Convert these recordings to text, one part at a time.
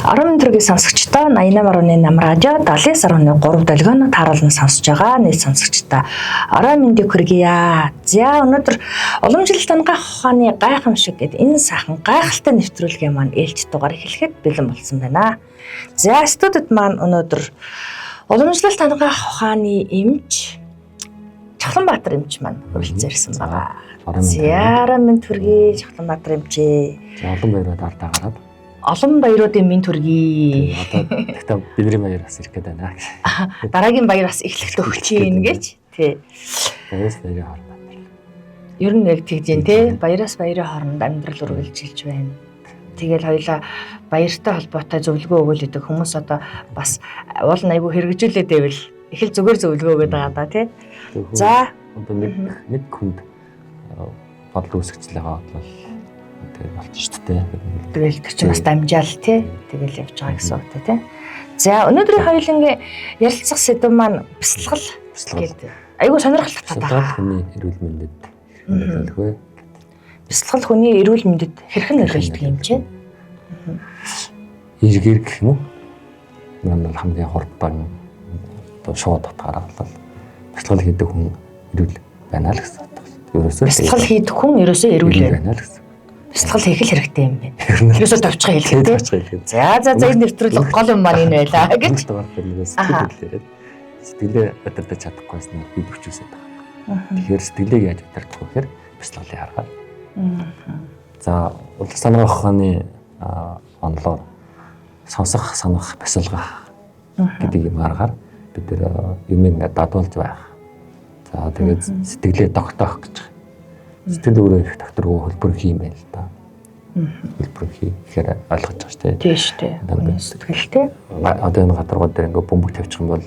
Орон төргийн сонсогчдоо 88.8 радио 79.3 долгионо тааруулна сонсож байгаа нийт сонсогчдоо орой мэндийг хүргье. За өнөөдөр уламжлалт танхах ухааны гайхамшиг гэдэг энэ сайхан гайхалтай нэвтрүүлгээ маань ээлж дугаар эхлэхэд бэлэн болсон байна. За студид маань өнөөдөр уламжлалт танхах ухааны эмч Чахланбаатар эмч маань хүрэлцэн ирсэн байгаа. За орой мэнд хүргье Чахланбаатар эмчээ. За олон баярууд ардаа гараад олон баяруудын минь төргий. Одоо гэхдээ бидний баяр бас ирэх гээд байна. Дараагийн баяр бас эхлэхдээ өгч ийн гэж. Тий. Баяраас баярын хооронд. Ер нь яг тэгж дээ тий. Баяраас баярын хооронд амьдрал үргэлжилж байна. Тэгэл хоёлаа баяртай холбоотой зөвлөгөө өгөөл идэг хүмүүс одоо бас уул айгу хэрэгжүүлээд байвал их л зүгээр зөвлөгөө өгöd байгаа да тий. За одоо нэг хүнд бодол үүсгэжлээ байгаа бол тэгэл болчих шүү дээ. Тэгэл тэр чинь бас дамжаал тий. Тэгэл явж байгаа гэсэн үг тий. За өнөөдрийн хоёулангийн ярилцах сэдв маань бясалгал гэдэг. Айгуу сонирхолтой байна. Хүний эрүүл мэндэд нөлөөлөх вэ? Бясалгал хүний эрүүл мэндэд хэрхэн нөлөөлдөг юм чинь? Эргээр гэх юм уу? Манай хамгийн хурдан одоо шууд утгаараа бол бясалгал хийдэг хүн эрүүл байна л гэсэн үг. Ерөөсөө бясалгал хийдэг хүн ерөөсөө эрүүл байна л гэсэн. Бясалгал хийх хэрэгтэй юм байна. Ерөөсөө давчгаа хэлэхэд. За энэ нэвтрүүлэг гол юм маань энэ байлаа гэж. Сэтгэлээ удирдах чадахгүйс нь бид хүчөөсөд байгаа. Тэгэхээр сэтгэлийг яаж удирдах вэ гэхээр бясалгалыг харгаад. За улс санаа ухааны онолоор сонсох, санах, бясалгах гэдэг юм аргаар бид нэр юм ингээд дадуулж байх. За тэгээд сэтгэлээ тогтоох гэж. Сэтгэл өөрөө их докторгүй хөлбөр хийм байл л да. Хөлбөр хийхээр ойлгож байгаа шүү дээ. Тийм шүү дээ. Сэтгэлтэй. Одоо энэ гадаргууд дээр ингээд бөмбөг тавьчих юм бол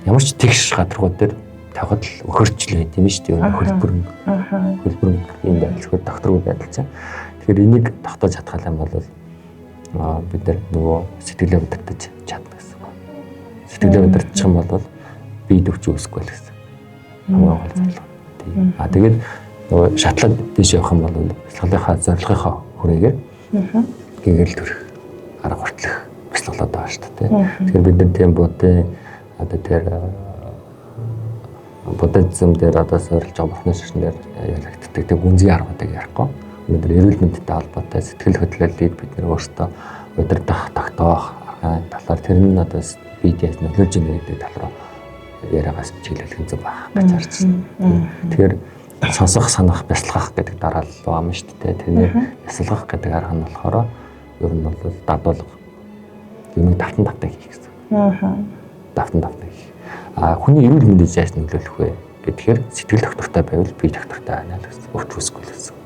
ямар ч тэгш гадаргууд дээр тавихад л өхөрчлөө тийм шүү дээ. Хөлбөр юм байл. Тэгэхээр докторгүй байдал чинь. Тэгэхээр энийг тогтоож чадах юм бол бид нар нөгөө сэтгэлээ удирдах чадна гэсэн үг. Сэтгэлээ удирдах юм бол бие төвч үүсэхгүй л гэсэн. Хамгийн гол зорилго. Тэгээд нөгөө шатлаад дэш явах юм бол бясалгалынхаа зорилгынхаа хүрээгээр гэгэрэл төрөх арга хүртэлх бясалгалаад байгаа шүү дээ. Тэгэхээр бид нар тийм будын одоо тэр буддизм дээр одоо суурилж байгаа бурхны шашнаар ялагддаг тийм үнзгийн аргуудыг ярихгүй. Өнөөдөр эрүүл мэндтэй холбоотой сэтгэл хөдлөлийг бид нар өөрсдөө удирдах, тогтоох талаар тэр нь одоо бидээс нөлөөлж байгаа гэдэг тал руу яриагаас чиглүүлэх зүг байх гэж харж байна. Тэгэхээр сонсох, санах, бясалгах гэдэг дараалал байгаа юм шүү дээ. Тэрний бясалгах гэдэг арга нь болохоор ер нь бол дадуулга юм давтан хийх гэсэн. Давтан хийх. Хүний эрүүл мэндэд яаж нөлөөлөх вэ гэхээр сэтгэл доктортой байвал бие доктортой байна л гэсэн. Өвч үсгүй л гэсэн.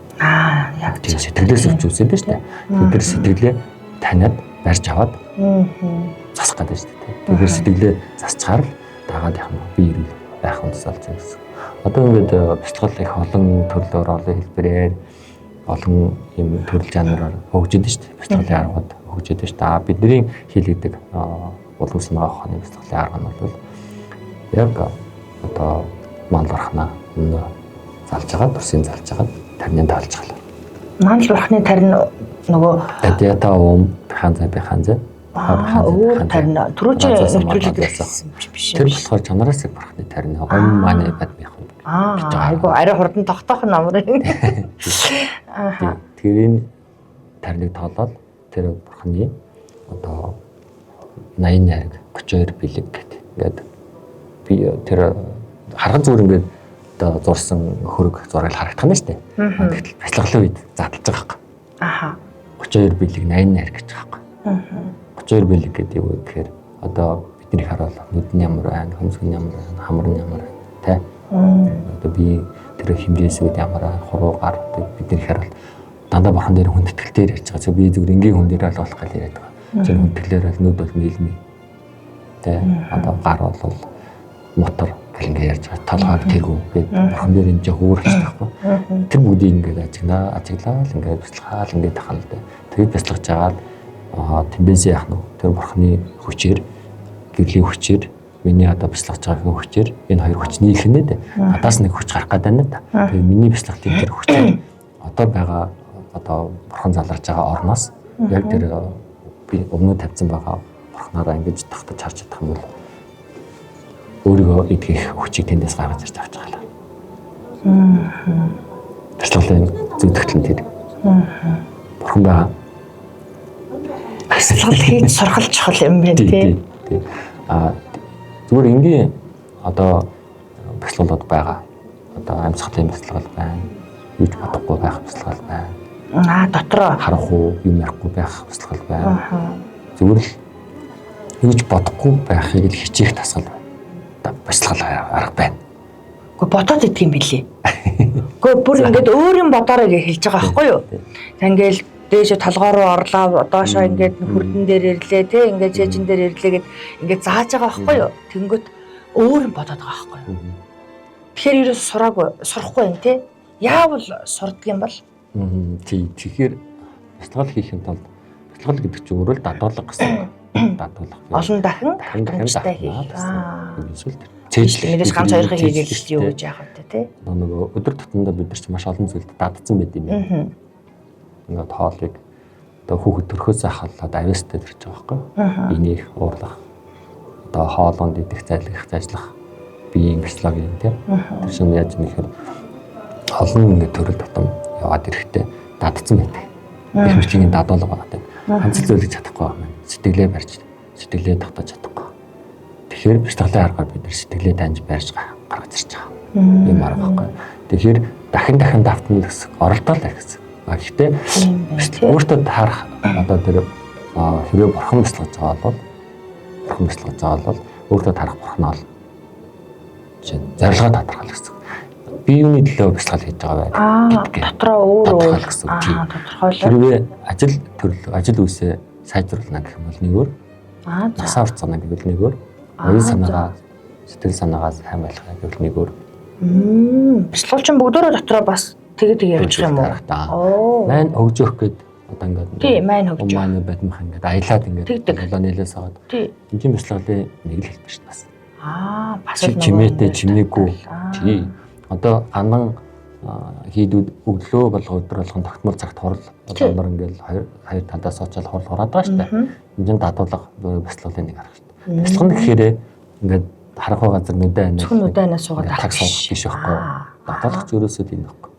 Яг тийм сэтгэлээс өвч үсээд шүү дээ. Тэгэхээр сэтгэлээ таниад барьж аваад засах гэдэг шүү дээ. Тэгэхээр сэтгэлээ засчаар л дагаад явах нь бие эрүүл байх нь тусалж байгаа гэсэн. Одоо ингээд бясалгал их олон төрлөөр олон хэлбэрээр олон юм төрөл жанраар хөгжиж шүү дээ. Бясалгалын аргууд хөгжиж шүү дээ. Бидний хийлэгдэг улс санаа ухааны бясалгалын арга нь бол яг одоо мандал бурхнаа өмнө залж байгаа, турсын залж байгаа тарны таалж байгаа. Мандал бурхны тарин нөгөө адята биханза тарин түрүүчийн нэвтрүүлэг гэсэн биш. Тэр болохоор чанараас их бурхны тарин маань бад мих. Айгу арай хурдан тогтоох нь амрын. Тэр энэ тарныг тоолоод тэр бурхны одоо 80 найраг 32 бэлэг гэдэг. Ингээд би тэр харган зүгээр ингээд одоо зурсан хөрөг зураг харагдах нь шүү дээ. Тэгтэл бясалгалын үед задлж байгаа юм. 32 бэлэг 80 найраг гэж байгаа юм. 32 бэлэг гэдэг юу гэхээр одоо бидний харуул нүд нь ямар байна, хөмсг нь ямар байна, хамар нь ямар байна, тэ? Одоо би тэр хэмжээс үед ямар хуруу гар бидний харуул дандаа бурхан дээр хүн тэтгэлээр ярьж байгаа. Би зүгээр энгийн хүн дээр л болох гэж яриад байгаа. Тэр хүн тэтгэлээр бол нүд бол нийлмээ. Тэ? Одоо гар бол мотор гэл ингэ ярьж байгаа. Толгойг тэргүү гэдэг бурхан дээр энэ хөөрч таахгүй. Тэр бүгдийг ингэ ажиглаад ингэ бяцлахаал ингэ тахал дээ. Тэгээд бяцлахж жагаад тэмбэнсээ яах нь тэр бурхны хүчээр гэрлийн хүчээр миний одоо бяцлахж байгаагийн хүчээр энэ хоёр хүч нийлхэнэ дээ. Надаас нэг хүч гарах гэдэг нь да. Тэгээд миний бяцлахтын тэр хүчээр одоо байгаа одоо бурхан заларж байгаа орноос Яг тэр би өмнө тавьсан байгаа бурхнаараа ингэж тагтаж харж чадах юм бол өөрийгөө эдгэх хүчийг тэндээс гаргаж ирж авч байгаа юм. Бяцлаглалын зөв тогтолцоо тэр. Бурхан байгаа. Бяцлал хийж сургал чухал юм байна тий. Зүгээр энгийн одоо бяцлаглууд байгаа. Одоо амьсгалын бяцлал байна. Юуч бодохгүй байх бяцлал байна. Дотроо харах уу, юм ярихгүй байх бяцлал байна. Зүгээр л юуч бодохгүй байхыг л хичээх тасгал байна. Бяцлал арга байна. Гэхдээ бодоод идэх юм билий. Гэхдээ бүр ингээд өөр юм бодоорой гэж хэлж байгаа байхгүй юу? Та ингээл дээшээ толгой руу орлоо, доошоо ингээд хүрдэн дээр ирлээ, тий ингээд жижин дээр ирлээ гэд ингээд зааж байгаа байхгүй юу? Тэнгөт өөр юм бодоод байгаа байхгүй юу? Тэгэхээр ерөөс сурахгүй юм тий. Яавал сурдаг юм бол? Тэгэхээр бяцлал хийх юм тулд бяцлал гэдэг чинь өөрөө л дадуулга гэсэн. Дадуулга. Олон дахин хийх. Эсвэл Цээжлэмээс ганц хоёрыг хийгээл юу гэж яах вэ тий? Нөгөө өдөр тутамдаа бид нар ч маш олон зүйлд дадсан байт юм байна. Ингээд хоолыг одоо хүүхэд төрхөөсөө халаад авьяастай төрж байгаа байхгүй. Энийг уурлах. Одоо хоолонд идэх, зайлах биеийн бяцлаг юм тий. Тэр чинь яаж нэхэр олон ингээд төрөл тутам яваад ирэхдээ дадсан байдаг. Их мөчийн дадуулга байгаа. Ганц зүйлийг чадахгүй байна. Сэтгэлээ барьж, сэтгэлээ татаж чадахгүй. Тэгэхээр бяцлаглалын аргаар бид нар сэтгэлээ таньж барьж гаргаж ирж байгаа. Ийм арга байхгүй. Тэгэхээр дахин давтна гэсэн оролдоол байх гэсэн. Гэхдээ өөртөө таарах одоо тэр хэрэг бурхан бяцлагж байгаа бол өөртөө таарах бурхнаа л жишээ зорилгоо тодорхойлох гэсэн. Би юуны төлөө бяцлал хийж байгаа вэ гэдгээ дотроо өөр гэсэн. Тодорхойлоо. Хэрвээ ажил үсээ сайжруулна гэх юм бол нэгөр насаа урцгана гэвэл нэгөр оюун санаагаа сэтгэл санаагаа сайн байлгах гэвэл нэгөр бяцлагч бүгдөө дотроо бас тэгээд явж байгаа юм уу? Мань хөгжөөх гээд одоо ингээд тий мань хөгжөөх. Мань бадмах ингээд аялаад ингээд болоо нэлээс аваад энэ бяцлаглалын нэг л хэлбэр шүү дээ. Бас чимээтэй чимээгүй тий одоо ганан хийдүүд өглөө болго өдөр болгон тогтмол цагт хурал одоо ингээд хоёр талаас очоод хурал хураад байгаа шүү дээ. Энд дадуулга бяцлаглалын нэг арга шүү дээ. Бяцлах гэхээр ингээд харахгүй газар нүдэ анаа. Зөвхөн нүдэ анаа суугаад таг суух биш байхгүй. Дадуулгач ерөөсөө тийм байхгүй.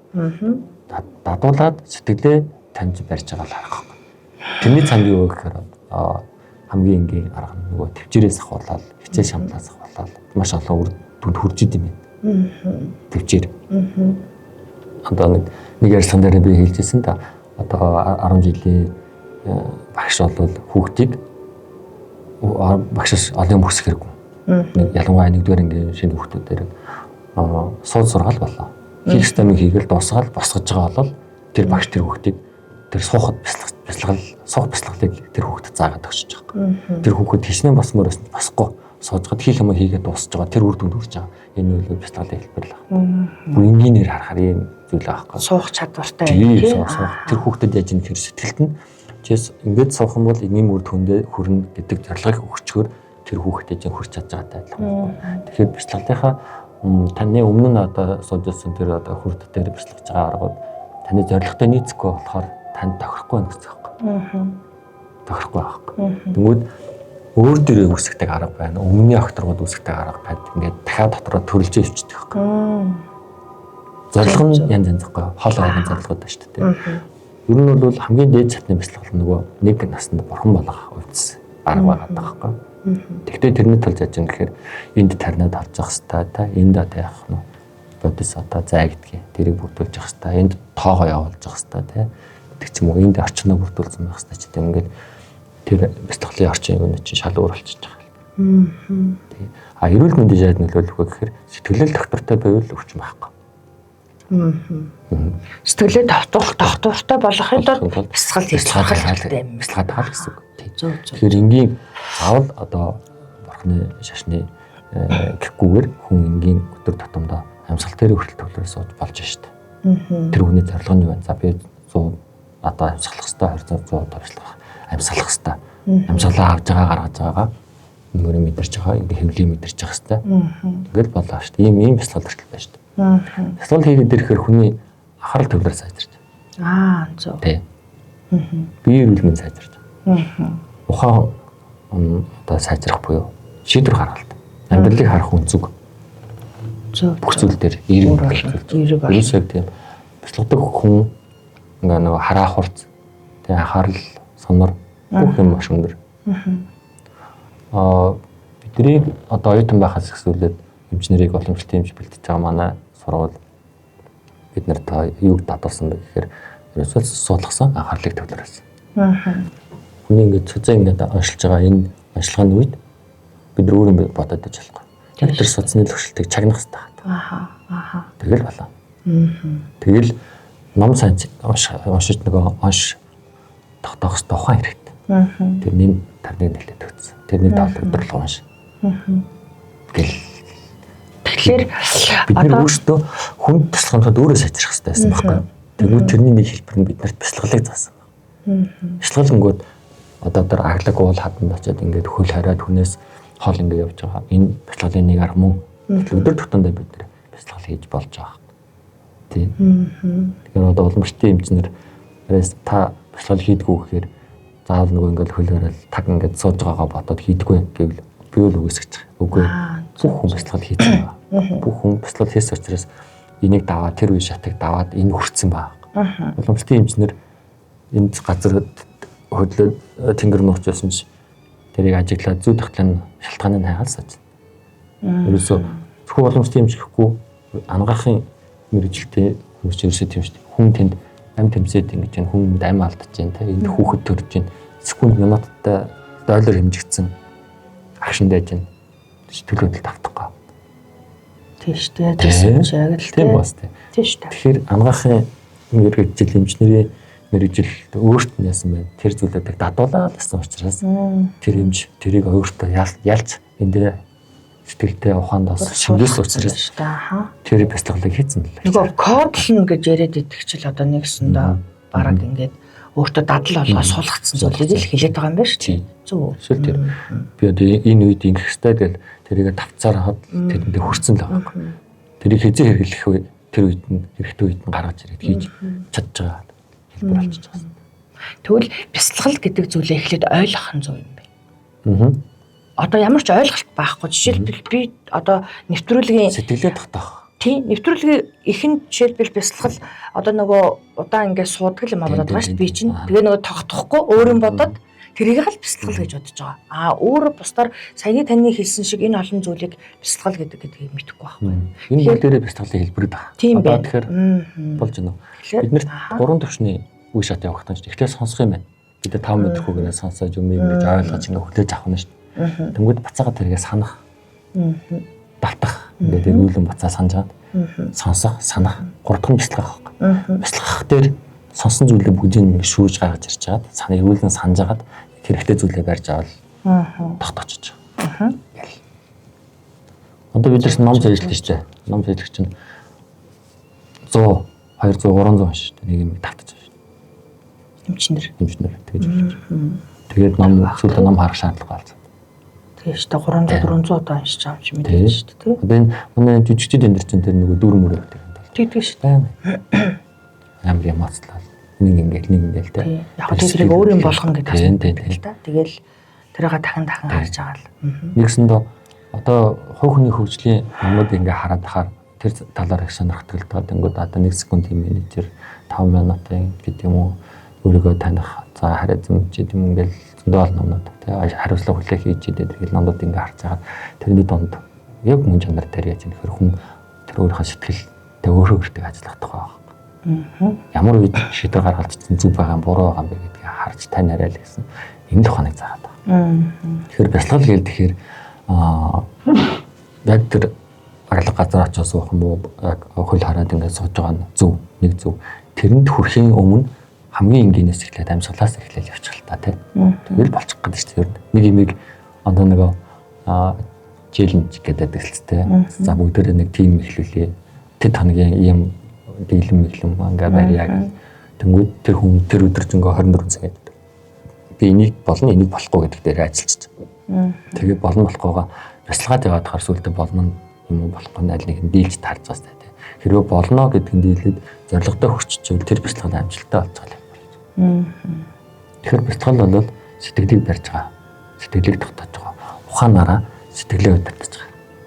Дадуулаад сэтгэлээ таньж барьж байгаа л харах байхгүй. Тэрний цанд юу гэхээр хамгийн энгийн арга нөгөө төвчээрээс ахуулаад, хичээл шамлаас ахуулаад маш олон үр дүнд хүрч идэм юм. Төвчээр. Одоо нэг ярьсан дээр би хэлжсэн та одоо 10 жилийн багш бол хүүхдийг багшаас олон өсөх хэрэггүй. Ялангуяа нэгдүгээр ангийн шинэ хүүхдүүдээр сууд сургаал болоо. Хийх системийг хийгээл дуусгаал босгож байгаа бол тэр багш тэр хүүхдийг тэр суух бяцлаглыг тэр хүүхдэд заагаад өгч байгаа. Тэр хүүхэд хичнээн босмоор босхгүй суужгаад хийх юм хийгээд дуусж байгаа. Тэр үр дүнд хүрч байгаа. Энэ бол бяцлаглалын хэлбэр л байна. Бүр энгийнээр харахаар ийм зүйл аахгүй. Суух чадвартай тийм. Тэр хүүхдэд яаж юм тэр сэтгэлд нь чээс ингээд суух юм бол энгийн үр дүндээ хүрнэ гэдэг зорилгыг өгчгөр тэр хүүхдэд яаж хүрч чадж байгаатай адилхан. Тэгэхээр бяцлаглалынхаа таны өмнө нь одоо суужсэн тэр одоо хүрд дээр бяцлагж байгаа аргууд таны зорилготой нийцэхгүй болохоор танд тохирохгүй байх гэсэн юм. Тохирохгүй байхгүй. Тэнгүүд өөр дөрөө үүсгдэг арга байна. Өмнөний огторгууд үүсгдэг арга байна. Ингээд дахиад дотроо төрөлж өвчдөг байхгүй. Зорилго нь янз янзгүй хоол орон зорилгод байна шүү дээ. Ер нь бол хамгийн дээд цатны бяцлал нөгөө нэг наснд бурхан болгох үйлс арга байгаа байхгүй. Тэгвэл тэрний тулд яаж юм гэхээр энд тарнаад олж явах хэрэгтэй та энд одоо яах нь бодис одоо зай гэдгийг тэрийг бүрдүүлж явах хэрэгтэй. Энд тоогоо явуулж явах хэрэгтэй тэг ч юм уу энд орчноо бүрдүүлсэн байх хэрэгтэй ч тийм ингээд тэр бяцлаглалын орчин юм чинь шал өөр болчихж байгаа. Эрүүл мэндийн жаад нөлөөлөх вэ гэхээр сэтгэлэл доктортой байвал өвчин байхгүй. Сэтгэлээ доктортой болохын тулд бяцлал хийж сурах хэрэгтэй юм. Бяцлагаад байгаа гэсэн үг. Тэгэхээр энгийн заавал одоо бурхны шашны гэхгүйгээр хүн энгийн өдөр тутамдаа амьсгал дээр хүртэл төвлөрөө сууж болж штэ. Тэр хүний зорилго нь юу вэ? За би 100 одоо амьсгалах хэрэгтэй 200 тавьшлах амьсгалах хэрэгтэй. Амьсгалаа авж байгаа гаргаж байгаагаа нөгөө мэдэрч байгаа ингээ хэвлийг мэдэрч явах хэрэгтэй. Тэгэл болоо штэ. Ийм бяцлал төртөл байна штэ. Бяцлал хийгээд ирэхээр хүний анхаарал төвлөр сайжирч. Зөв. Тий. Биеийн эрүүл мэнд сайжирч байгаа. Ухаан одоо сайжрах буюу шийдвэр гаргалт. Амьдралыг харах үнцэг. Бүх зүйл дээр эерэг болчихсон. Тийм бяцлагдаг хүн ингээ нэг хараа хурц, тэгээ анхаарал, сонор бүх юм маш өндөр. Бидний одоо оюутан байхаас эхлүүлээд эмчнэрийг уламжлалт эмч бэлтэж байгаа манай сургууль бид нарт юуг дадуулсан бэ гэхээр ерөөсөө суулгасан анхаарлыг төвлөрүүлсэн. Хүний ингээд цуцаа ингээд оншилж байгаа энэ онцлогын үед бид нар өөрөө бодоод иж болохгүй. Тэр судасны төвшлтийг чагнах хэрэгтэй. Тэгэл болоо. Тэгэл ном сайн уншиж нөгөө онш тогтоох хэрэгтэй ухаан хэрэгтэй. Тэрний тарныг нэлээд өгсөн. Тэрний даалгавар өдрлөг унш. Тэгэхээр бид нар өөрсдөө хүнд туслахад өөрөө сайжрах хэрэгтэй байсан байхгүй юу? Тэгвэл тэрний нэг хэлбэр нь бид нарт бяцлаглыг заасан. Бяцлаглангууд одоо тэр аглаг уул хаданд очиод ингээд хөл хариад хүнээс хол ингээд явж байгаа. Энэ бяцлаглын нэг арга мөн. Өдөр тутамдаа бид нар бяцлал хийж болж байгаа. Тийм. Тэгэхээр одоо уламжлалтын эмчнэр та бяцлал хийдгүү гэхээр заавал нөгөө ингээд хөл хариад таг ингээд сууж байгаагаа бодоод хийдгүү гэвэл би л үгүйсгэж байгаа. Үгүй. Бүх хүн бяцлал хийж байгаа. Бүх хүн бяцлал хийсэн учраас энийг даваад тэр үе шатыг даваад энэ хүрсэн байгаа. Уламжлалтын эмчнэр энд газар хөдлөөд тэнгэр нууц байсан ч тэрийг ажиглаад зүй тогтлын шалтгааныг хайгаалсаж. Ерөөсөө зөвхөн уламжлалтын эмч гэхгүй ангаахын мэрэгжилтэй хүмүүс ерөөсөө тийм шүү дээ. Хүн тэнд ам тэмцээд ингэж байна. Хүнд ам алдаж байна. Энд хүүхэд төрж байна. Секунд минуттай дойлор хэмжигдсэн агшин дайж байна. Төлөвлөлт автахгүй. Тийм шүү дээ. Тийм яг л тийм бас тийм. Тийм шүү дээ. Тэгэхээр ангаахын мэрэгжил эмчнэрийн мэрэгжил өөрт нь яасан байна. Тэр зүйлүүдийг дадуулаад гэсэн учраас тэр эмч тэрийг өөртөө ялж эндээ сэтгэлтэй ухаандаас шингээс учраас тэр бяцлаглыг хийсэн л. Нөгөө кодлно гэж яриад идэх чил одоо нэгсэндээ бараг ингээд өөртөө дадал болгоо суулгацсан зүйлийг л хэлээд байгаа юм байна шүү дээ. Зөв. Эсвэл тэр би одоо энэ үед ингэх хэрэгтэй гэл тэрийг давцаар хад тэрэндээ хүрсэн л байгаа юм. Тэрийг хэзээ хэрэглэх вэ? Тэр үед нь хэрэгтэй үед нь гаргаж ирээд хийж чадж байгаа хэлбэр болчихж байгаа. Тэгвэл бяцлал гэдэг зүйлээ эхлээд ойлгох нь зөв юм байна. Одоо ямар ч ойлголт байхгүй. Жишээлбэл би одоо нэвтрүүлгийн сэтгэлээ тогтоох. Тийм, нэвтрүүлгийн ихэнд жишээлбэл бяцлал одоо нөгөө удаан ингээд суудаг юм бодоод байгаа шүү дээ. Би чинь тэгээ нөгөө тогтохгүй өөрийн бодоод тэрийг л бяцлал гэж бодож байгаа. Өөр бусдаар саяны таны хэлсэн шиг энэ олон зүйлийг бяцлал гэдгийг мэдэхгүй байхгүй. Энэ бүгдээрээ бяцлаглын хэлбэрүүд байна. Одоо тэгэхээр болж байна уу? Бид нэр 3 төвчний үе шат явах гэж ихтэй сонсох юм байна. Бид 5 мэдрэхүү гэнэ сонсоод юм ингэж ойлгож ингэ хүлээж авах нь шүү дээ. Тэнгүүд бацаага тэргээ санах. Давтах. Ингээд эргүүлэн бацаа санаж чад. Сонсох, санах. 3 дахь нь бяцлах байхгүй. Бяцлах дээр сонсон зүйлээ бүгдийг ингэ шүүж гаргаж ирж чад. Санаа эргүүлэн санаж агаад хэрэгтэй зүйлээ барьж авал тогтоочж байгаа. Одоо бид нар ном зэжлээ шүү дээ. Ном зэжлэх чинь 100, 200, 300 шүү дээ. Нэг юм тавтаж байна шүү дээ. Эмчнэр тэгэж болж байна. Тэгээд ном эсвэл ном харах шаардлага болсон. Тэгээд шүү дээ 300, 400 удаа уншиж байгаа юм чи мэдээж шүү дээ. Одоо энэ манай жижигчд энэ чинь тэр нөгөө дүүрэн мөрөө гэдэг юм байна. Тэгдэг шүү дээ. Ямар юм ацлаа. Нэг ингээл тий. Яг тэрийг өөрийн болгон гэдэг юм л да. Тэгэл тэрийг дахин харж байгаа л. Нэгсэндээ одоо хувь хүний хөгжлийн юмуд ингээ хараад тахаар тэр талаар их сонирхдаг л байгаа. Тэнгүүд одоо 1 секундын менежер 5 минутын гэдэг юм уу өөрийгөө таних за харизм ч юм ингээл зөндөө олон номнууд тий хариуцлага хүлээх хийж идэв тэгэл номнууд ингээ харж байгаа. Тэрний донд яг мөн чанар дээр яаж нөхөр хүн тэр өөрийнхөө сэтгэлтэй өөртөө ажиллах тухай байна. Ямар үед шийдвэр гаргалцсан зүг байгаа юм буруу байгаа юм бэ гэдгийг харж тань арай л гэсэн энэ л ухааныг заагаад байна. Тэгэхээр бяцлал гэхээр яг тэр аглаг газар очиж суух юм уу яг хөл хараад ингээд сууж байгаа нь зөв нэг зөв тэрэнд хүрэхийн өмнө хамгийн энгийнээс эхлээд амьсгалаас эхлээл явчих л та тий. Тэгэл болчих гэдэг чинь ер нь нэг имийг одоо нөгөө челленж гэдэг хэлцтэй. За бүгдээрээ нэг тим эхлүүлээ. Тэд хоногийн ийм дийлэн ингээ барьяа. Тэнгүүд тэр хүн тэр өдөржингөө 24 цагт би энийг болно энийг болохгүй гэдэг дээр ажиллаж байгаа. Тэгээ болно болохгүйгаа бяцлагаад яваад хаар сүлдө болно юм уу болохгүй аль нэг нь дийлж тарж байгаа сте. Хэрвээ болно гэдэг нь дийлээд зорилготой хүрччихвэл тэр бяцлагын амжилттай болцгоо юм байна. Тэгэхээр бэлтгэл бол сэтгэлийг барьж байгаа. Сэтгэлийг тогтоож байгаа. Ухаанаараа сэтгэлээ удирдах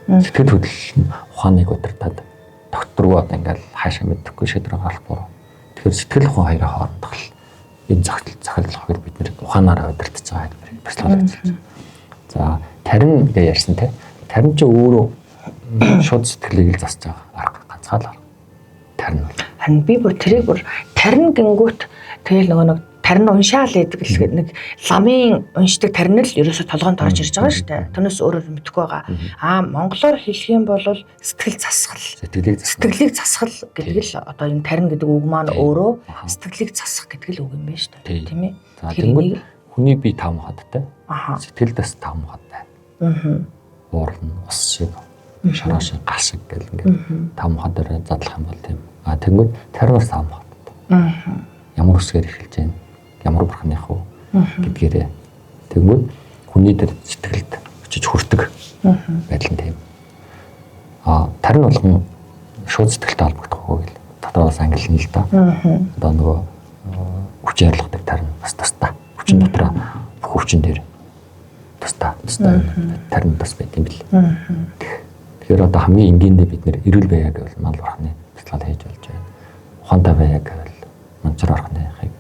байгаа. Сэтгэл хөдлөл нь ухааныг удирдаад докторгүй одоо ингээл хаашаа мэдхгүй шийдвэр гаргахгүй. Тэгэхээр сэтгэл ухаан хоёрын хоорондох энэ захиалгыг бид нэр ухаанаараа удирдах байгаа юм бэлтгэл гэж байна. За тарин гэж ярьсан те. Тарин ч өөрөө шууд сэтгэлийг л засаж байгаа арга ганцхан арга. Тарин. Харин би бүр тэрийг бүр тарин гингүүт тэгэл нөгөө нэг тарин уншаал гэдэг л нэг ламын уншдаг тарин л ерөөсө толгоонд орж ирж байгаа шүү дээ. Түүнээс өөрөөр мэдэхгүй байгаа. Монголоор хэлэх юм бол сэтгэл засгал. Сэтгэлийг засгал гэдэг л одоо энэ тарин гэдэг үг маань өөрөө сэтгэлийг засах гэдэг л үг юм байна шүү дээ. Тийм ээ. Тэгэхээр хүний бие 5 хадтай. Сэтгэл дэс 5 хадтай. Уурн, ус шиг, шараа шиг, гал шиг гэл ингээд 5 хадаар задлах юм бол тийм. Тэнгүүд таринаас 5 хадтай. Ямар үсгээр эхэлж байна? Ямар бурханых уу гэдгээрээ тэгвэл хүний дээр сэтгэлд очиж хүрдэг байдал нь тийм. Тарин болгон шууд сэтгэлтэй холбогдохгүй гэл дотоодоос ангилна л да. Одоо нөгөө хүч ярилгадаг тарин бас тастаа. Хүчин дотроо бүх хүчин дээр тастаа тарин бас байт юм бэл. Тэгэхээр одоо хамгийн энгийндээ бид нэр эрүүл байя гэвэл мал бурханы туслал хийж болж байна. Ухаантай байя гэвэл манчар бурханыхыг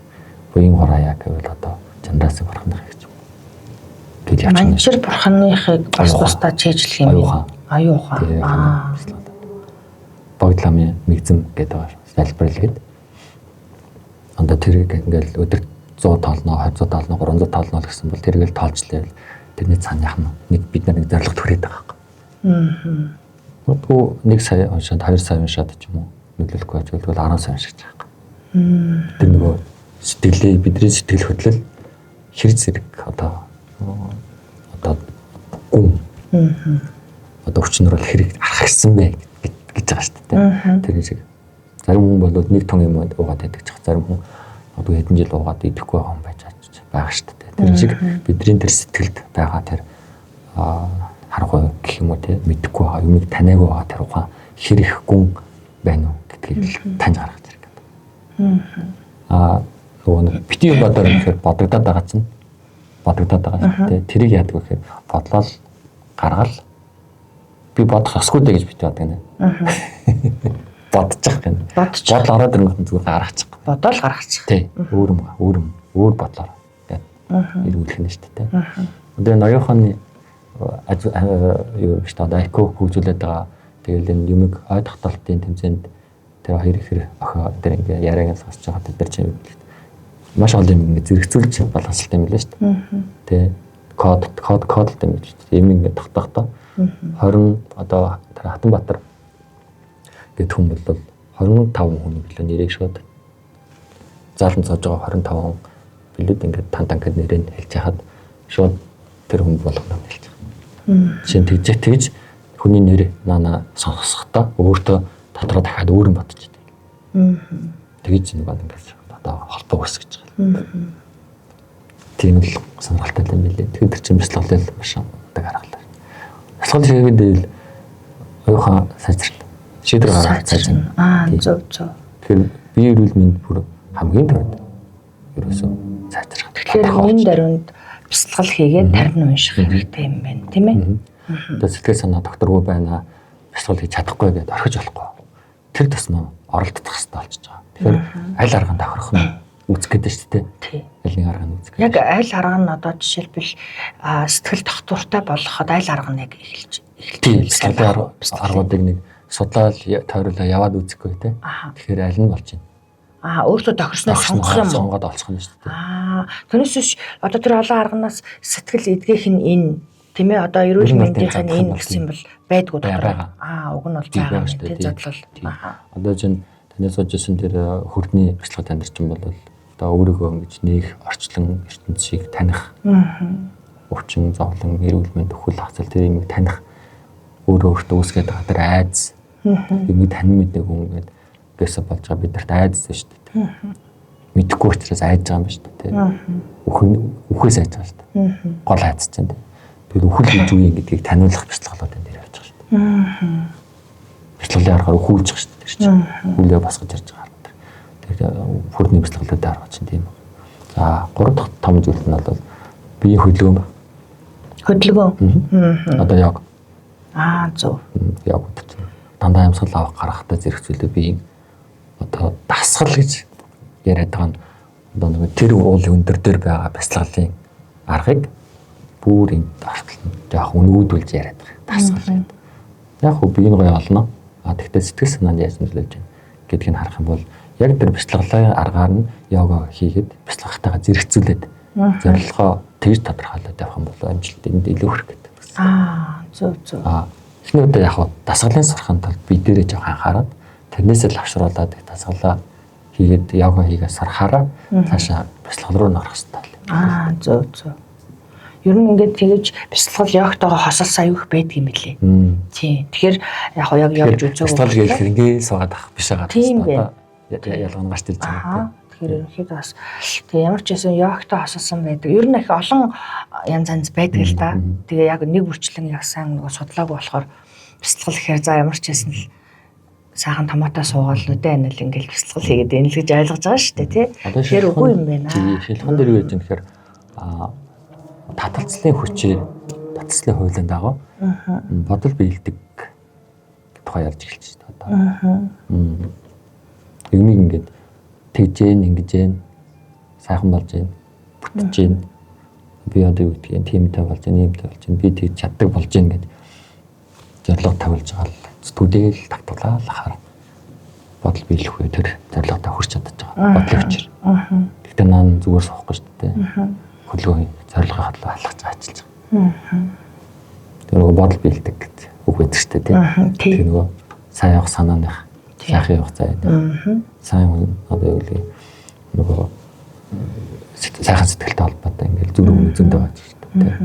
буян хураяа гэвэл одоо чандраасыг бурханых гэж юм. Гэж явж байна. Манчар бурханыхыг бас тусдаа чийжлэх юм. Аюухан. Богдламын мэгзэм гэдэг залбирлгээд анда тэрийг ингээл өдөр 100 тоолно, 200 тоолно, 300 тоолно гэсэн бол тэргээл тоолжлээ. Тэрний цааных нь нэг бид нар нэг зорилго түрээд байгаа юм. Тэгвэл 1 сая уншаад 2 сая уншаад ч юм уу нөлөөлөхгүй байж бол 10 сая уншиж байгаа. Тэр нөгөө сэтгэлээ бидний сэтгэл хөдлөл хэрэг зэрэг одоо гүн одоо өчнөр бол хэрэг арахсан бэ гэж байгаа шүү дээ. Тэр шиг зарим хүн бол нэг тон юм уугаад байдаг ч зарим хүн одоо хэдэн жил уугаад идэхгүй байгаа хүн байж байгаа шүү дээ. Тэр шиг бидний тэр сэтгэлд байгаа тэр харахгүй гэх юм уу те мэдэхгүй байгаа юмыг таниагүй байгаа тэр ухаан хэрэг гүн байна уу гэдгийг таньж гаргаж ирэх. Нөгөө бити юм бодоор ихээр бодогдоод байгаа чинь бодогдоод байгаа шүү дээ. Тэрийг яадаг вэ гэхээр бодлол гаргал би бодох ёсгүй дээ гэж бити бодог нэ. Бодчих гэнэ. Бодол ороод ирэнгүүт зүгээр гаргачих. Бодол гаргачих. Тий. Өөр бодлоор гэдэг. Ирүүлэх нь шүү дээ. Одоо ноёхоны юу шүү дээ. Айко хөгжүүлээд байгаа. Тэгэл энэ юмэг ой тогтоолтын тэмцээнд тэр хоёр ихэр охин тэр ингээ яриагаа сонсож байгаа тэр чинь маш олон юм ингээ зэрэгцүүлж болгосон юм билээ шүү дээ. Тэ код юм гэж юм ингээ тогтохдоо 20 одоо тэр Хатанбаатар гэдэг хүн бол 25 хүн билээ нэрийг шууд заалан цоож байгаа 25 хүн билүүд ингээ танк нэрээр хэлж яхад шууд тэр хүн болгоно хэлж байгаа. Жишээ нь тэгж хүний нэр нана сонсохдоо өөртөө дотроо дахиад өөр юм бодож байдаг. Тэгж нэг баг ингээд одоо холбоо өс гэж байгаа. Тийм л сонирхолтой юм билээ. Тэгэхээр чинь бяцлаглал маш удаг аргалаа. Бяцлал хийгээд оюухан сайжрал шийдвэр гаргаж сайжрна. Зөв. Тэгэхээр бие эрүүл мэнд бүр хамгийн түрүүнд ерөөсөө сайжрах. Тэгэхээр энэ даруйд бяцлал хийгээд тарин унших хэрэгтэй юм байна, тийм ээ? Одоо сэтгэл санаа докторгүй байна. Бяцлал хийж чадахгүй гэдээ орхиж болохгүй. Тэр тусмаа оролдох хэрэгтэй болчихж байгаа. Тэгэхээр аль арганд тохирох нь үзэх гэдэг шүү дээ. Тийм. Аль нэг арга нь үзэх. Яг аль арга нь одоо жишээлбэл сэтгэл доктортой болоход аль арга нэг эхэлж сэтгэл аргуудыг нэг судлаад тойруулаа яваад үзэхгүй те. Тэгэхээр аль нь болж байна. Өөртөө тохирсноо сонгох юм уу? Сонгоод олцох нь шүү дээ. Тэрнээс биш одоо тэр олон арганаас сэтгэл эдгэх нь энэ тийм ээ одоо эрүүл мэндийн энэ гэсэн юм бол байдгүй даа. Уг нь бол байгаа шүү дээ задлал. Одоо чинь танаас суужсэн тэр хөрдний бяцлагд амьдарч юм бол одоо өөрийгөө ингэж нээх орчлон ертөнцийг таних. Өвчин зовлон эрүүл мэнд өхөл хацал тэр юмыг таних өөртөө үүсгээд байгаа тэр айдас юмыг танин мэддэг хүн гэдэг гэсэн болж байгаа бид нарт айдас шүү дээ. Мэдхгүй учраас айдж байгаа юм шүү дээ. Үхээс айдж байгаа шүү дээ. Гол айдас чинь дээ. Тэр үхэл гэж юу юм гэдгийг таниулах бяцлаглууд энэ дээр явж байгаа шүү дээ. Бяцлаглын аргаар өхүүлж байгаа шүү дээ. Тэр чинь үлээ босгож ярьж байгаа. Тэгэхээр хөрдний бяцлаглуудад арга чинь тийм. За 3 дахь том зүйл нь бол биеийн хөдөлгөөн. Хөдөлгөөн. Одоо яг Зөв. яг дандаа амьсгал авах гарахтаа зэрэгцүүлээ биеийн одоо дасгал гэж яриад байгаа нь одоо нэг тэр уулын өндөр дээр байгаа бяцлаглалын аргыг бүр энэ яг өнгөөдүүлж яриад байгаа дасгал. Яг хөө биеийн гоё олно. Тэгтээ сэтгэл санаанд яаж нөлөөлж байна гэдгийг харах юм бол яг тэр бяцлаглалын аргаар нь йога хийгээд бяцлагтайгаа зэрэгцүүлээд зорилгоо тэгж тодорхойлоод явах юм бол амжилт энд илүү хүрэх гэдэг. Зөв. Эхний удаа яг дасгалын сурахын тулд би дээрээ жоох анхаарал тэрнээсээ л авшруулад дасгалаа хийгээд йога хийгээд сарахаараа цаашаа бяцлал руу нөрөх хэрэгтэй. Зөв. Ер нь ингээд тэгэж бяцлал йогтойгоо хосолсон аюух байдаг юм билээ. Тийм. Тэгэхээр яг явж үзээгүй. Бяцлал гээл хэрэгээ суугаад авах биш байгаа. Тийм байна. Ялган гарч ирж байгаа. Тэгэхээр ерөнхийдөө бас тэгээ ямар ч байсан йогтой хосолсон байдаг. Ер нь их олон янз байдаг л да. Тэгээ яг нэг бүрчлэн яг сайн нэг судлаагүй болохоор бяцлал гэхээр за ямар ч байсан л сайхан томатоо суугаал нүдэ анил ингээл бяцлал хийгээд энэ л гэж ойлгож байгаа шүү дээ тий. Тэгэхээр үгүй юм байна. Шилхэн дээр юу гэж юм гэхээр таталцлын хүчээ таталцлын хуулинд дагуу бодол биелдэг тухай ярьж эхэлж байна одоо. Юмыг ингээд тэгж ингэж сайхан болж бүтэж би одоо юу гэдгийг тиймтэй болж иймтэй болж би тэгж чаддаг болж гэдэг зорилго тавилж байгаа л зүтгэл татгалаа хахаар бодол биелэх үе тэр зорилготой хүрч чадаж байгаа бодлын хүчээр. Гэхдээ нaan зүгээр суухгүй шүү дээ. Хөлгөө зорилгоо хадлаа алхаж ажиллаж байгаа. Тэр нөгөө бодол биелдэг гэдэг үг байдаг шүү дээ тийм. Тэр нөгөө сайн явах санааных сайхан явах зай. Сайн одоо юу гэдэг нөгөө сайхан сэтгэлтэй холбоотой ингээл зүрх зөндөө байж шүү дээ.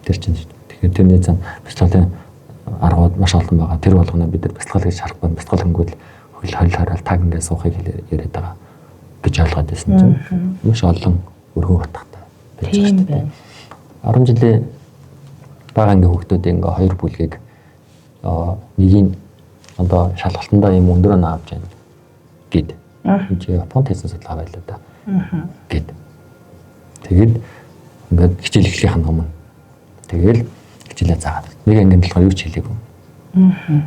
Тэр чинь тэгэхээр тэрний цан бяцлаглалын аргууд маш олон байгаа. Тэр болгоно бид нар бяцлал гэж харахгүй бяцлал хөнгөл хөл хараал таг ингээд суухыг яриад байгаа гэж ойлгоод байсан чинь маш олон өргөн утгатай байж байгаа. 10 жилийн бага ангийн хүүхдүүд ингээ хоёр бүлгийг нэгийг одоо шалгалтандаа юм өндрөө наавж байна гэд. Энд Японд хийсэн судалгаа байлаа да. Гэд. Тэгэл ингээд хичээл эхлэхийн өмнө тэгэл хичээлээ заагаад нэг ангийн талаар юу ч хэлээгүй.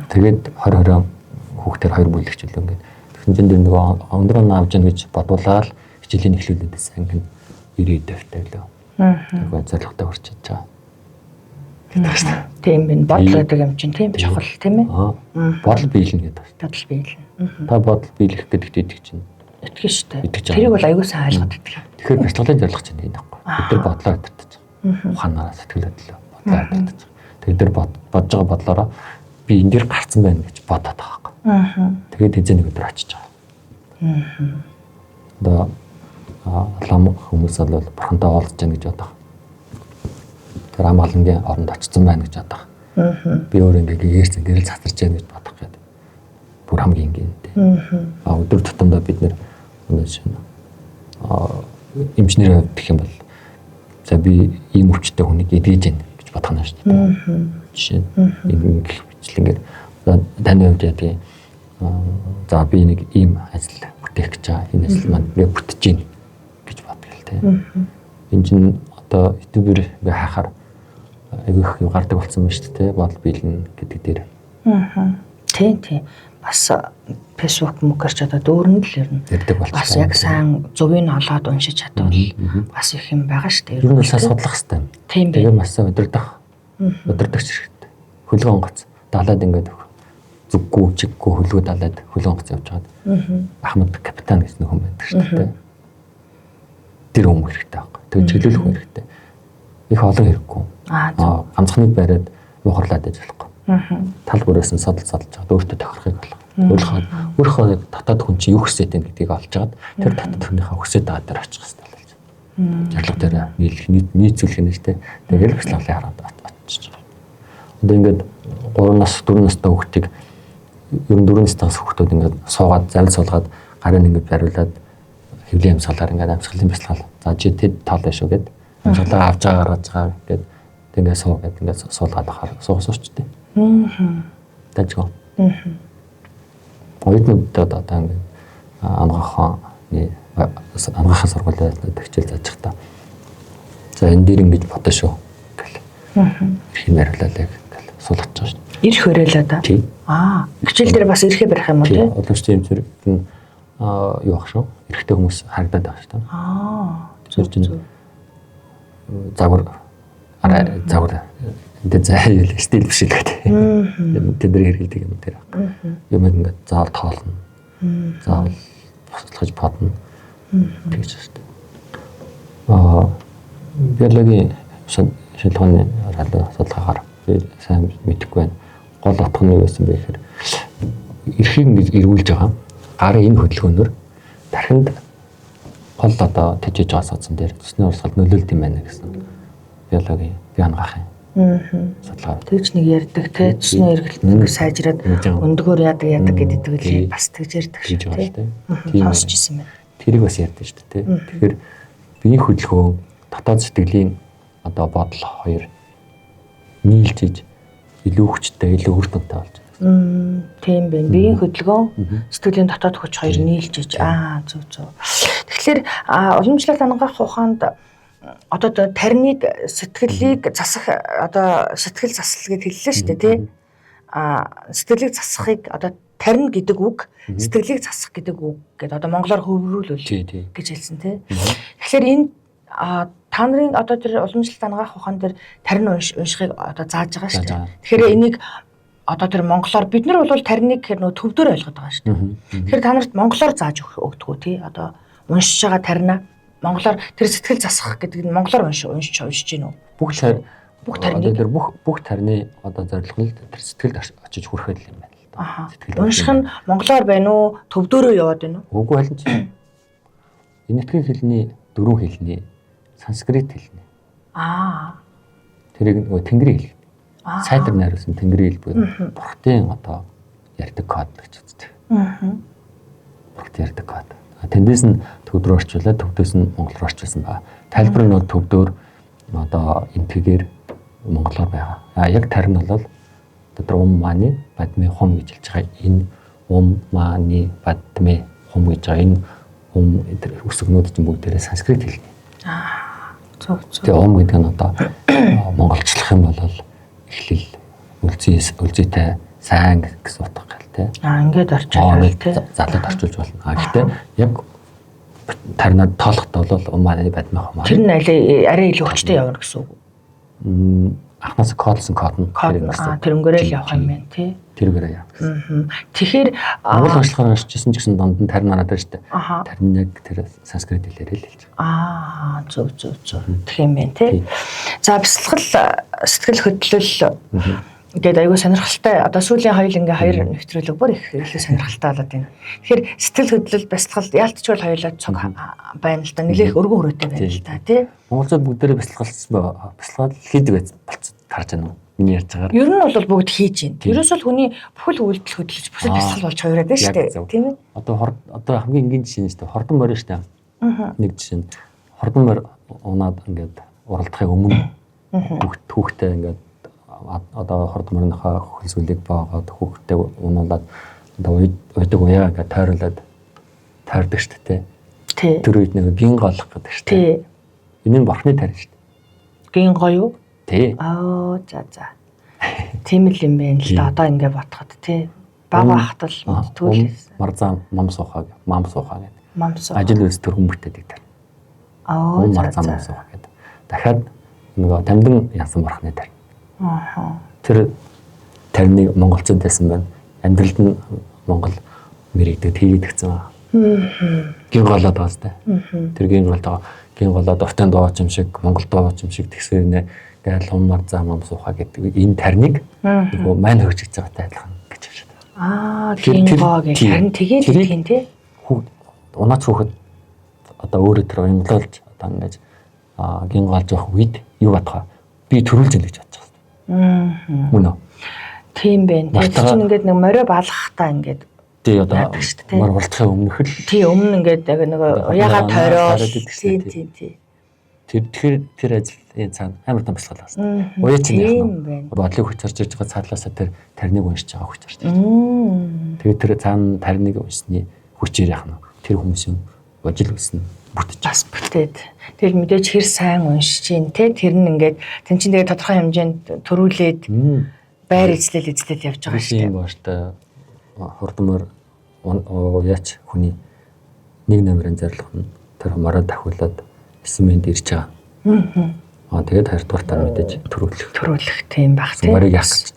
Тэгээд 20 хүүхдээр хоёр бүлэг хичээл ингээд тэгсэн чинь нөгөө өндрөө наавж байна гэж бодуулаад хичээлийн эхлүүлээд анги 90 дэвтэй лөө. Тэгээд зорилготой хүрч чадж байгаа. Тийм байна. Бодол гэдэг юм чинь тийм чухал тийм ээ. Бодол биелнэ гэдэг. Бодол биелнэ. Та бодол биелэх гэдэг итгэж чинь. Итгэж штэ. Тэрийг бол аягүй сайн ойлгоод итгэв. Тэгэхээр бяцлаглалын зорилго чинь тийм байхгүй. Бид нар бодлоо өдөртөж байгаа. Ухаанаараа сэтгэл хөдлөлөө бодлоо өдөртөж байгаа. Тэгээд тэр бодож байгаа бодлороо би энэ дэр гарцсан байна гэж бодоод байгаа байхгүй. Тэгээд эзэн нэг өдөр очиж байгаа. Одоо лам хүмүүс бол бурхантай уулзж яах гэж бодох. Тэр амгалангийн оронд очсон байна гэж бодох. Би өөр ингээ гэрсэн гэрэл цацарч яах гэж бодох гэдэг. Бүр хамгийн энгийнтэй. Өдөр тутамдаа бид нэр эмчнэр гэх юм бол за би ийм өвчтэй хүнийг эдгэж гин гэж бодох нь шүү дээ. Жишээ нь ийм бичлэнгээр таны хувьд яа тийм за би нэг ийм ажил бүтээх гэж байгаа. Энэ ажил маань ингээ бүтэж гин гэж боддог л тийм. Энэ чинь одоо ютубер ингээ хахаар айгүйх юм гардаг болсон байна шүү дээ. Бодол биелнэ гэдэг дээр. Тийм. Бас фэйсбુક мөгөр ч одоо дүүрэнд л ернэ. Бас яг сайн зөвийг олоод уншиж чадвал бас их юм байгаа шүү дээ. Ер нь сайн судлах хэрэгтэй. Тийм тэгээ маш сайн удирдахч хэрэгтэй. Хөлгөн гоц далаад ингээд зүггүй чиггүй хөлгөө далаад хөлгөн гоц явж байгаа. Ахмад капитан гэсэн хүн байдаг шүү дээ. Тэр хүн хэрэгтэй байхгүй. Тэгээ чиглүүлэх хүн хэрэгтэй. Их олон хэрэггүй. Ганцхныг бариад юухарлаад байж болохгүй. Тал бүрээс нь содолж чад өөртөө тохирохыг болох. Өөрийнхөө татаад хүн чинь юу хүсэж байна гэдгийг олж агаад тэр татаад хүнийхээ хүсэж байгаа дээр очих хэрэгтэй болж байна. Жарлага дээр нийцүүлэх нь шүү дээ. Тэгэл бяцлаглалын хараад очиж байгаа. Одоо ингээд 3 нас 4 настай хүүхдийг ер нь 4 настайгаас хүүхдүүд ингээд суугаад завл суулгаад гарын ингээд бариулаад хэвлийн амьсгалаар ингээд амьсгалын бяцлал. За чи тэд тоолно шүү гэд амьсгалаа авч байгаа гаргаж байгаа гэд ингээд суу гэд ингээд суулгаад ахаар суусуучтэй. Тажгүй. Оюутнуудад одоо ингээд ангахаа Анхаахын сургуулиуд хичээл зааж та. За энэ дээр ингэж бодно шүү гэл. Ирэх яриулаа гэл суулгаж байгаа шүү. Ирэх хөрөөлөө да. Хичээл дээр бас ирэхээ барих юм уу тий? Одоо ч тийм зэрэг юу ах шүү. Эрэхтэй хүмүүс харагдаад байгаа шүү. Тэр чинь загвар энэ зай стил биш л гэдэг. Тэд нар хэрэглэдэг юм дээр. Юм ингээд заавал тоолно. Заавал бослохж бодно. Тэгж байна. Биологийн шилхооны судалгаагаар би сайн мэдэхгүй байна. Гол утга нь юу байсан бэ гэхээр эрхийг ингэж эргүүлж байгаа. Гарын энэ хөдөлгөөнөөр тархинд гол одоо тэжээж байгаа содсон дээр цэсний урсгалд нөлөөлд юм байна гэсэн биологийн ангаахын судалгаа. Тэгж нэг ярьдаг те цэсний эргэлтийг сайжраад өндгөөр яадаг гэдэг л бас тэгж ярьдаг шүү дээ. Сонсч ирсэн байна. Тэрийг бас ярьдаг шүү дээ. Тэгэхээр биеийн хөдөлгөөн дотоод сэтгэлийн одоо бодол хоёр нийлжиж илүү хүчтэй, илүү үр дүнтэй болж байна. Тийм байна. Биеийн хөдөлгөөн, сэтгэлийн дотоод хүч хоёр нийлжиж зөв. Тэгэхээр уламжлалт ангаах ухаанд одоо тариныг сэтгэлийг засах одоо сэтгэл засал гэж хэллээ шүү дээ тий. Сэтгэлийг засахыг одоо тарин гэдэг үг, сэтгэлийг засах гэдэг үг гэдэг одоо монголоор хөврүүлвэл гэж хэлсэн тий. Тэгэхээр энэ та нарын одоо тэр уламжлалт ангаах ухаан дээр тарин уншихыг одоо зааж байгаа шүү дээ. Тэгэхээр энийг одоо тэр монголоор бид нар бол тариныг гэхээр нөгөө төвдөр ойлгоод байгаа шүү дээ. Тэгэхээр та нарт монголоор зааж өгдөг үү тий. Одоо уншиж байгаа таринаа монголоор тэр сэтгэл засах гэдэг нь монголоор уншиж гин үү? Бүх тарины тэр бүх тарины одоо зорилго нь тэр сэтгэлд очиж хүрэхэд юм байна л да. Сэтгэл унших нь монголоор байна уу? Төвдөрөө яваад байна уу? Үгүй байлаа чи. Энэ нутгийн хэлний дөрвөн хэлний санскрит хэлний. Тэрийг нөгөө тэнгэрийн хэл. Сайдар найруулсан тэнгэрийн хэл буюу бурхтын одоо ярьдаг код гэж үздэг. Бурхт ярьдаг код. Тэндээс нь төвдөр орчуулаад төвдөөс нь монголоор орчуулсан байна. Тайлбар нь бол төвдөр одоо энтэйгээр монголоор байгаа. Яг тарин бол дотор мани бадми хум гэж хэлж байгаа. Энэ мани бадми хум гэж байгаа. Энэ тэр үсгнүүд чинь бүгдээрээ санскрит хэлний. Зөв. Тэгээ гэдэг нь одоо монголчлох юм бол эхлэл үлзийтэй сайн гэсэн утга гэл тэ. Ингээд орчуулдаг тэ. Залууд орчуулж болно. Гэхдээ яг таринад тоолохдоо бол мани бадми хум. Тэр нь арай илүү хүчтэй явна гэсэн үг. Анхнаас кодсон код нь тэр өнгөрөөл явах юм байна тий. Тэргээрээ яа. Тэгэхээр монгол уншлагаар уншижсэн ч гэсэн донд нь тарин надад шүү дээ. Тарин яг тэр санскрит хэлээр л хэлж байгаа. Зөв. Тэгэх юм байна тий. За бясалгал сэтгэл хөдлөл гэдэг айгүй сонирхолтой. Одоо сүүлийн хоёулангийн хоёр нэвтрүүлэг бүр их сонирхолтой болоод байна. Тэгэхээр сэтгэл хөдлөл бясалгал яалтч бол хоёулаа цог байна л да. Нэлээх өргөн хүрээтэй байна л да тий. Монголчууд бүгдээрээ бясалгал хийдэг байсан болцсон харж байна уу? Миний ярьж байгаагаар. Ер нь бол бүгд хийж байна. Ерөөс л хүний бүхэл үйлдэл хөдлөж бүхэл бясалгал болж хувираад байна шүү дээ. Тийм ээ. Одоо хамгийн энгийн жишээ нь шүү дээ. Хордон морь шүү дээ. Нэг жишээ нь хордон морь унаад ингээд уралдахын өмнө хүүхдээ ингээд одоо хордон морийнхаа хөлсгөлийг баагаад хүүхдээ унаалаад одоо уйдаг уяа ингээд тойруулаад тойрдог шүү дээ. Тий. Тэр үед нэг гин голох гэдэг шүү дээ. Тий. Энэ нь бурхны тарин шүү дээ. Гин гоё юу? Тий. За. Тийм л юм байна л да. Одоо ингээд ботход тий. Баг бахтал төлөөс. Марзаа мам суухаа гэдэг. Мам суух. Ажил үйлс төргөн бүтээдэг тарин. Марзаа мам суухаа гэдэг. Дахиад нөгөө тамдин янсан бурхны тарин. Тэр тариныг монголчууд байсан байна. Амьдралд нь монгол мэрэгдэг хийгдэгцэн байна. Гин голоод байгаа сте. Тэр гин голоод уртын дууч юм шиг, монгол дууч юм шиг тэгсэрнэ гээл хумар заамам суухаа гэдэг. Энэ тариныг нөгөө мань хөгжиж байгаатай адилхан гэж хэлж байна. Гин гоо гэж харин тэгээд хэлэх юм те. Унаач хүүхэд одоо өөрөө тэр уянгалуулж одоо ингэж гин голж явах үед юу бодох вэ? Би төрүүлж ийн гэж бодож байна. Мөн үү? Тийм байна. Тэр чинь ингээд нэг морио балгахтаа ингээд тий одоо мар болтохын өмнөх л тий өмнө ингээд нэг уяагаа тойроо тий. Тэгэхээр тэр ажлын цаана амар том бясалгал байна. Уяа чинь яах нь бодлыг хүч орж ирж байгаа цаалаасаа тэр тариныг уншиж байгаа хүч орж ирж байна. Тэгээд тэр цаана тариныг уншсны хүчээр яах нь тэр хүмүүсийн ужил өснө бүтэж бас бүтээд тэгэл мэдээж хэр сайн уншиж чинь те тэр нь ингээд тэн чинь тэгээ тодорхой хэмжээнд төрүүлээд байр эзлэл явж байгаа шүү дээ. Тийм бааштай хурдмаар яач хүний нэг номерын зорилго нь тэр хамаараа дахиулаад эсмэнд ирж байгаа. Тэгээд хоёрдугаартаа мэдээж төрүүлэх тийм баг тийм. Морийг яах гэж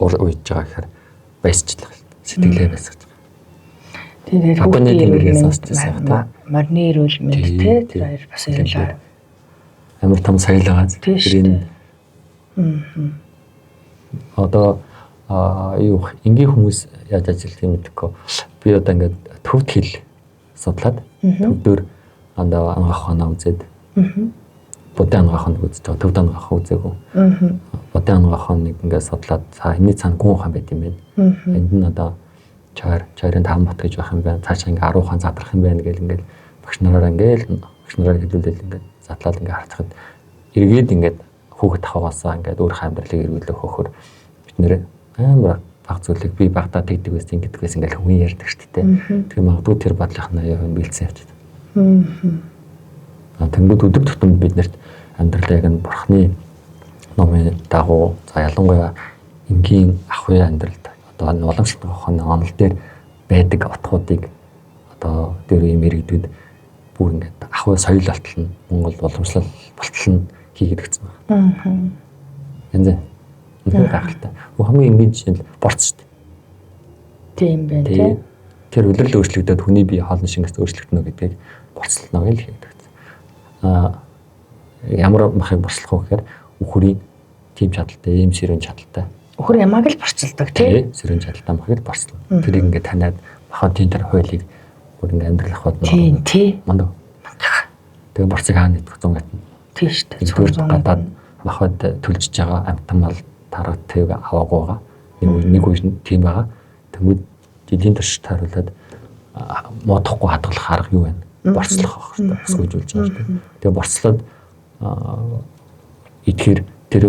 уйж байгаа гэхээр баясчлах сэтгэлээ байсгаж байгаа. Тэгээд хүүхдийн морины эрүүл мэнд те тэр хоёр бас ялаа. Амар том саялгаа. Тэр одоо юу энгийн хүмүүс яаж ажиллах юм мэдэхгүй. Би одоо ингээд төвд хэл судлаад төвдөр андаа ангаах хоноо үзээд бодон ангаах хоног үзэж байгаа. Төвд ангаах үзээгүй. Бодон ангаах хоног ингээд судлаад энэний цаана гүн хаан байт юм байна. Энд нь одоо чойрын таан бот гэж байх юм байна. Цаашаа ингээд 10 хаан задрах юм байна гэл ингээд багш нараар хэлүүлээд ингээд задлаад ингээд харцахад эргээд ингээд хүүхэд таваасаа ингээд өөрийнхөө амьдралыг эргүүлэх хөхөр бид нэр амар баг зүйлийг би багтаа тэгдэг байсан гэдэг байсан ингээд хүн ярьдаг шүү дээ. Тэгээ магадгүй тэр бодлохноо яа хүн бэлдсэн явчихад. Тэнгүүд өдөр тутамд биднэрт амьдралаа яг нь бурхны номын дагуу за ялангуяа энгийн ахуй амьдралд одоо уламжлалт хоног онол дээр байдаг утгуудыг одоо дээр юм иргэдүүд бүр ингээд ахуй соёл болтол нь Монгол уламжлал болтол нь хийгээд өгсөн байна. Янз бүр гахалтай. Хамгийн энгийн жишээ нь борц шүү дээ. Тийм байна тийм. Тэр үлрэл өөрчлөгдөд хүний бие хоолны шингэс өөрчлөгдөнө гэдгийг борцлоно гэж хэлдэг. Ямар махыг борцлох вэ гэхээр үхрийн тийм чадaltaй, ийм сэрэн чадaltaй. Үхэр ямааг л борцолдог тийм. Сэрэн чадaltaй махыг борцлоо. Тэрийг ингээд таниад махад тийм тэр хуулийг бүр ингээд амьдрах бод тийм. Мандаа. Тэгээ борцыг хаана идэх 100 гатна. Тийм шүү дээ. Зүгээр гадаад махад төлжиж байгаа амтан мал таргатыг аваагүй байгаа. Нэг үе тийм байгаа. Тэнгүүд эдийн төрш тааруулаад модохгүй хадгалах арга юу вэ? Борцлох байх хэрэгтэй. Өсгөжүүлж байгаа шүү дээ. Тэгээ борцлоод идэхээр тэр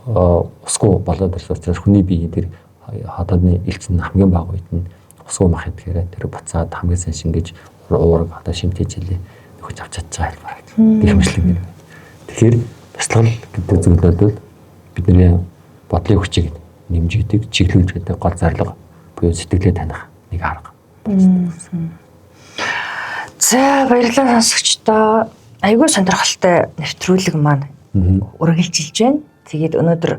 усгүй болоод ирсэн учраас хүний биеийн тэр хададны элцэн хамгийн бага үед нь усгүй мах идэхээр тэр буцаад хамгийн сайн шингэж уураг одоо шимтэж хэлээ нөхөж авч чадж байгаа хэлбэр. Гэх мэтлэг нэр. Тэгэхээр бяцлал гэдэг зүйлүүд бол бидний бодлын хүчийг нэмжигдэг, чиглүүлж гэдэг гол зорилго буюу сэтгэлээ таних нэг арга. За баярлалаа сонсогчдоо. Айгүй сонирхолтой нэвтрүүлэг маань үргэлжилж байна. Тэгээд өнөөдөр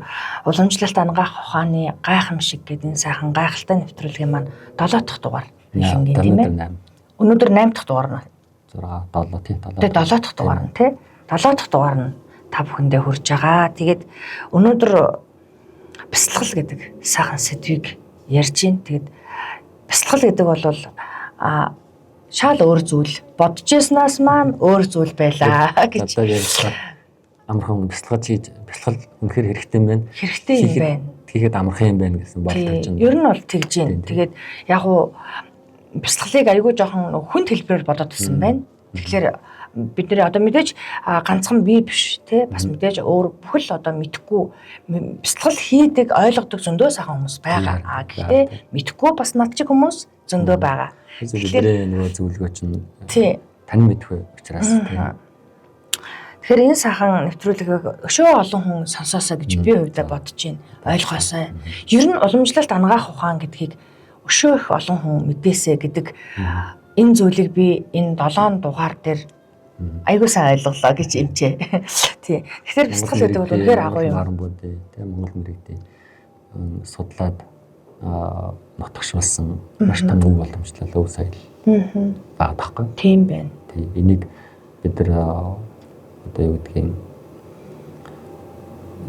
уламжлалт ангаах ухааны гайхамшиг гэдэг энэ сайхан гайхалтай нэвтрүүлгийн маань 7 дахь дугаар хэлэнгийн тийм ээ. Өнөөдөр 8 дахь дугаар нь 6 7 тий 7. Тэгээд 7 дахь дугаар нь тий 7 дахь дугаар нь та бүхэндээ хүрж байгаа. Тэгээд өнөөдөр бяцлал гэдэг сайхан сэдвийг ярьж байна. Тэгээд бяцлал гэдэг бол шал өөр зүйл бодож яснаас маань өөр зүйл байлаа гэж. Одоо яг амархан бяцлал хийж бяцлал үнэхээр хэрэгтэй юм байна. Хэрэгтэй юм байна. Тэгэхэд амархан юм байна гэсэн бодлоо чинь. Ер нь бол тэгж байна. Тэгээд яг уу бяцлалыг аягүй жоохон хүнд хэлбэрээр бодоод ирсэн байна. Тэгэхээр бид нэр одоо мэдээж ганцхан бие биш те бас мэдээж өөр бүхэл одоо мэдхгүй бяцлал хийдэг ойлгодог зөндөө сайхан хүмүүс байгаа. Гэхдээ мэдхгүй бас над чиг хүмүүс зөндөө байгаа. Тэгэхээр нөгөө зөвлөгөө чинь тань мэдгүй учраас тийм. Тэгэхээр энэ сайхан нэвтрүүлгийг өшөө олон хүн сонсоосоо гэж би хувьдаа бодож байна. Ойлгоосоо. Ер нь уламжлалт ангаах ухаан гэдгийг өшөө их олон хүн мэдээсэ гэдэг энэ зүйлийг би энэ 7 дугаар дээр айгуу сайн ойлголоо гэж эмчээ. Тий. Тэгэхээр бяцлал гэдэг бол үнэхээр агуу юм. Тийм Монгол мэрэгдээ судлаад нотгошуулсан маш том өв боломжтой өв соёл байгаа байхгүй. Тийм байна. Тийм энийг бид нар одоо юу гэдгийг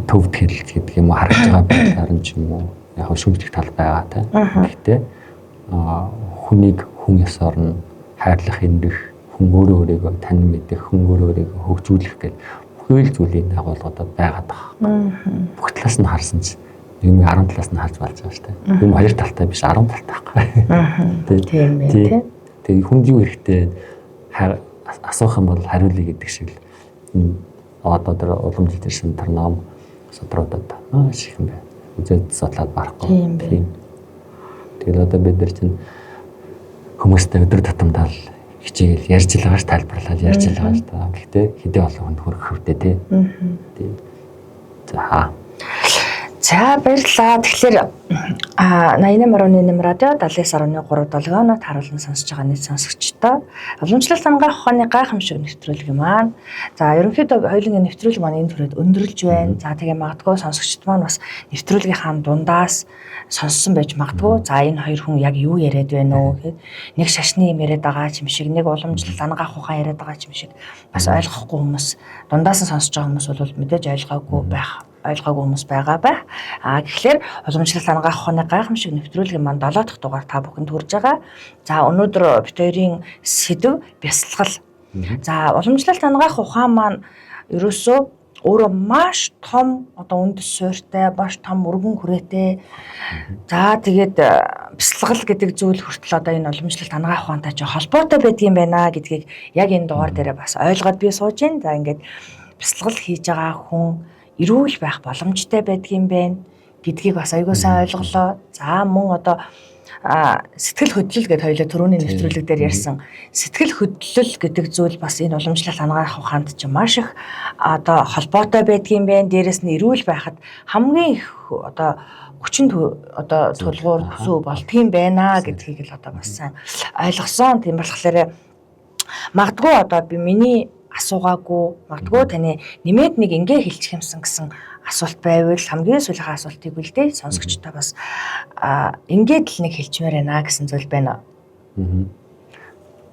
төвд хэлэлт гэдэг юм уу харж байгаа байдлаар нь ч юм уу яг шүүмжлэх тал байгаа те. Гэхдээ хүнийг хүн ёсоор нь хайрлах, эндэх, хүн өөрийгөө танин мэдэх, хүн өөрийгөө хөгжүүлэх гэх бүхэл зүйлийн агуулгуудад байгаад байгаа. Бүх талаас нь харсан чинь юм 10 талаас нь харж болж байгаа шүү дээ. Юм 2 талтай биш 10 талтай байхгүй. Тийм ээ. Тэгээ хүнд юу хэрэгтэй асуух юм бол хариулъя гэдэг шиг л одоо тэр уламжлалт ирсэн тэр ном содруудад маш их юм байна. Үзээд судлаад барахгүй. Тийм. Тэгэл одоо бид нар чинь хүмүүстэй өдөр тутамдаа хичээл ярьж л байгаа ш тайлбарлаад ярьж л байгаа ш та. Гэхдээ хэдий олон хүнд хүрэх хөвдөө тий. Тий. За. За баярлалаа. Тэгэхээр 88.8 радио 79.3 долгионоо харуулсан сонсож байгаа нийт сонсогчдоо уламжлалт хангах ухааны гайхамшиг нэвтрүүлэг маань. За ерөнхийдөө хоёулынгийн нэвтрүүлэг маань энэ төрөд өндөрлж байна. За тэгээ магадгүй сонсогчд маань бас нэвтрүүлгийнхаа дундаас сонссон байж магадгүй. За энэ хоёр хүн яг юу яриад байна уу гэхэд нэг шашны юм яриад байгаа юм шиг, нэг уламжлалт хангах ухаан яриад байгаа юм шиг бас ойлгохгүй хүмүүс дундаас нь сонсож байгаа хүмүүс бол мэдээж ойлгоогүй хүмүүс байгаа байх. Тэгэхээр уламжлалт хангах ухааны гайхамшиг нэвтрүүлгийн маань 7 дахь дугаар та бүхэнд хүрж байгаа. За өнөөдөр бид хоёрын сэдв бясалгал. За уламжлалт хангах ухаан маань ерөөсөө өөрөө маш том үндэс суурьтай, маш том өргөн хүрээтэй. За тэгээд бясалгал гэдэг зүйл хүртэл энэ уламжлалт хангах ухаантай ч холбоотой байдгийм байна гэдгийг яг энэ дугаар дээрээ бас ойлгоод би сууж байна. За ингээд бясалгал хийж байгаа хүн эрүүл байх боломжтой байдгийм байна гэдгийг бас аягүй сайн ойлголоо. За мөн сэтгэл хөдлөл гэдэг хоёулаа түрүүний нэвтрүүлэг дээр ярьсан. Сэтгэл хөдлөл гэдэг зүйл бас энэ уламжлалт хангах ухаанд ч маш их холбоотой байдгийм байна. Дээрээс нь эрүүл байхад хамгийн их хүчин тулгуур зүй болдгийм байна гэдгийг л бас сайн ойлгосон. Тийм болохоор магадгүй би миний асуугаагүй, магадгүй таны нэмээд нэг ингээ хэлчих юмсан гэсэн асуулт байвал хамгийн сүүлийнхээ асуултыг үлдээ сонсогчтой бас ингээд л нэг хэлчмээр байна гэсэн зүйл байна.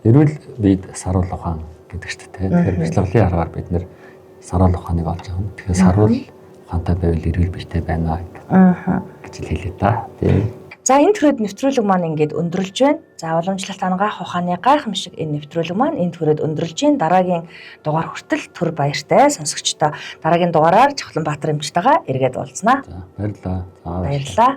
Эрүүл биед саруул ухаан гэдэг чинь тэгэхээр бяцлаглалын аргаар бид нэр саруул ухааныг олж байгаа. Тэгэхээр саруул ухаантай байвал эрүүл биетэй байна гэж хэлээ та. Тийм. За энэ төрөд нэвтрүүлэг маань ингээд өндөрлж байна. За уламжлалт хангах ухааны гайхамшиг энэ нэвтрүүлэг маань энэ төрөд өндөрлж байна. Дараагийн дугаар хүртэл түр баяртай сонсогчдоо дараагийн дугаараар Чавланбаатар эмчтэйгээ эргээд уулзнаа. За баярлалаа. Баярлалаа.